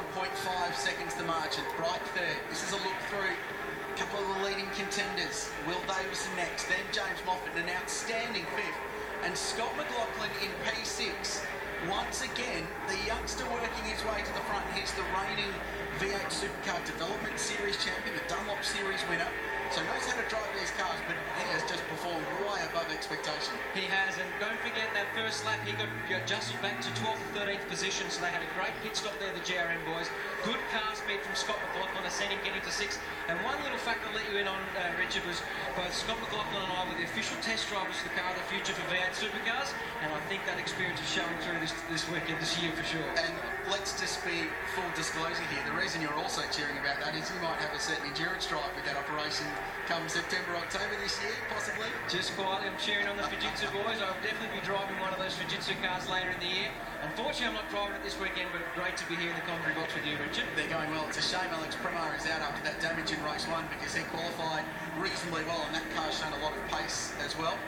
1.5 seconds the margin. Bright third. This is a look through. A couple of the leading contenders. Will Davison next, then James Moffat, an outstanding fifth. And Scott McLaughlin in P6. Once again, the youngster working his way to the front. He's the reigning V8 Supercar Development Series champion, the Dunlop Series winner. So knows how to drive these cars, but he has just performed way above expectation. He has, and don't forget that first lap he got adjusted back to 12th or 13th position, so they had a great pit stop there, the GRM boys. Good car speed from Scott McLaughlin, ascending, getting to 6th. And one little fact I'll let you in on, Richard, was both Scott McLaughlin and I were the official test drivers for the car of the future for V8 Supercars, and I think that experience is showing through this weekend, this year for sure. And let's just be full disclosure here. The reason you're also cheering about that is you might have a certain endurance drive with that operation come September, October this year, possibly. Just quietly, I'm cheering on the Fujitsu boys. I'll definitely be driving one of those Fujitsu cars later in the year. Unfortunately, I'm not driving it this weekend, but great to be here in the commentary box with you, Richard. They're going well. It's a shame Alex Primar is out after that damage in race 1 because he qualified reasonably well, and that car's shown a lot of pace as well.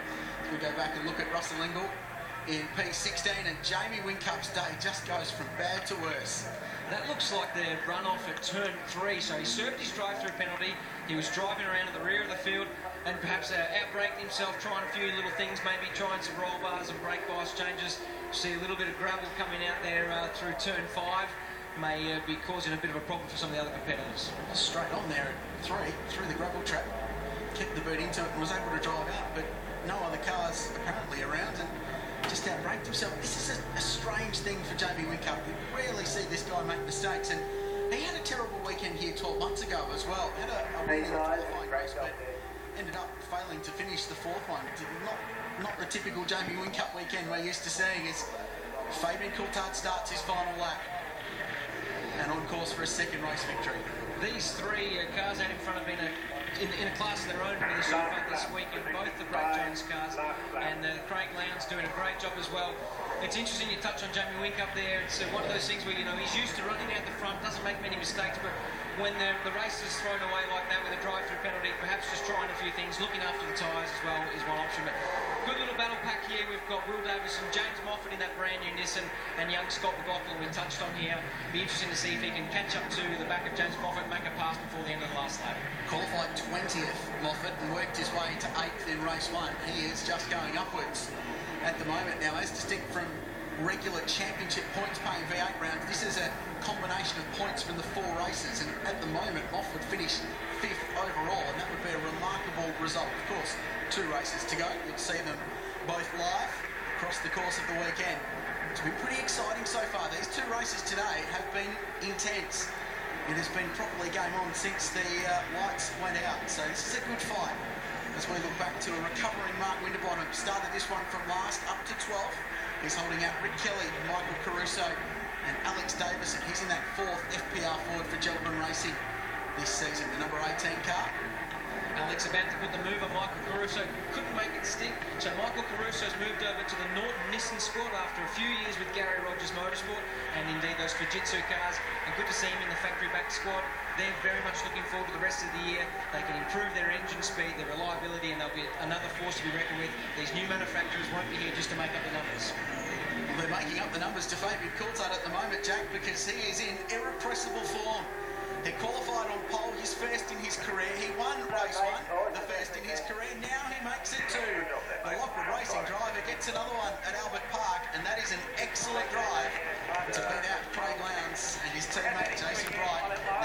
We go back and look at Russell Ingall in P16, and Jamie Whincup's day just goes from bad to worse. That looks like the run-off at turn 3, so he served his drive-through penalty. He was driving around at the rear of the field and perhaps outbraked himself, trying a few little things, maybe trying some roll bars and brake bias changes. See a little bit of gravel coming out there through turn 5. May be causing a bit of a problem for some of the other competitors. Straight on there at 3, through the gravel trap. Kept the boot into it and was able to drive out, but no other cars apparently around, and just outbraked himself. This is a strange thing for Jamie Whincup. We rarely see this guy make mistakes, and he had a terrible weekend here 12 months ago as well. Had a really good qualifying race, but ended up failing to finish the 4th one. Not the typical Jamie Whincup weekend we're used to seeing, as Fabian Coulthard starts his final lap and on course for a second race victory. These 3 cars out in front have been in a class of their own in the Super this weekend, both the Brad Jones cars, and Craig Lowndes doing a great job as well. It's interesting you touch on Jamie Whincup there. It's one of those things where, you know, he's used to running out the front, doesn't make many mistakes, but when the race is thrown away like that with a drive-through penalty, perhaps just trying a few things, looking after the tyres as well is one option. But good little battle pack here. We've got Will Davison, James Moffat in that brand new Nissan, and young Scott McLaughlin we touched on here. Be interesting to see if he can catch up to the back of James Moffat, make a pass before the end of the last lap. Qualified 20th, Moffat, and worked his way to 8th in race 1. He is just going upwards at the moment. Now, as distinct from regular championship points paying V8 rounds, this is a combination of points from the 4 races, and at the moment Moffat finished 5th overall, and that would be a remarkable result. Of course, 2 races to go. You'll see them both live across the course of the weekend. It's been pretty exciting so far. These 2 races today have been intense. It has been properly game on since the lights went out, so this is a good fight as we look back to a recovering Mark Winterbottom. Started this one from last up to 12th. He's holding out Rick Kelly, Michael Caruso and Alex Davison. He's in that 4th FPR Ford for Gelbin Racing this season, the number 18 car. Alex about to put the move on Michael Caruso, couldn't make it stick, so Michael Caruso's moved over to the Norton Nissan squad after a few years with Gary Rogers Motorsport, and indeed those Fujitsu cars, and good to see him in the factory back squad. They're very much looking forward to the rest of the year. They can improve their engine speed, their reliability, and they'll be another force to be reckoned with. These new manufacturers won't be here just to make up the numbers. Well, they're making up the numbers to Fabian Coulthard at the moment, Jack, because he is in irrepressible form. He qualified on pole, his first in his career. He won race 1, the first in his career. Now he makes it 2. The Lockwood Racing driver gets another one at Albert Park, and that is an excellent drive to beat out Craig Lowndes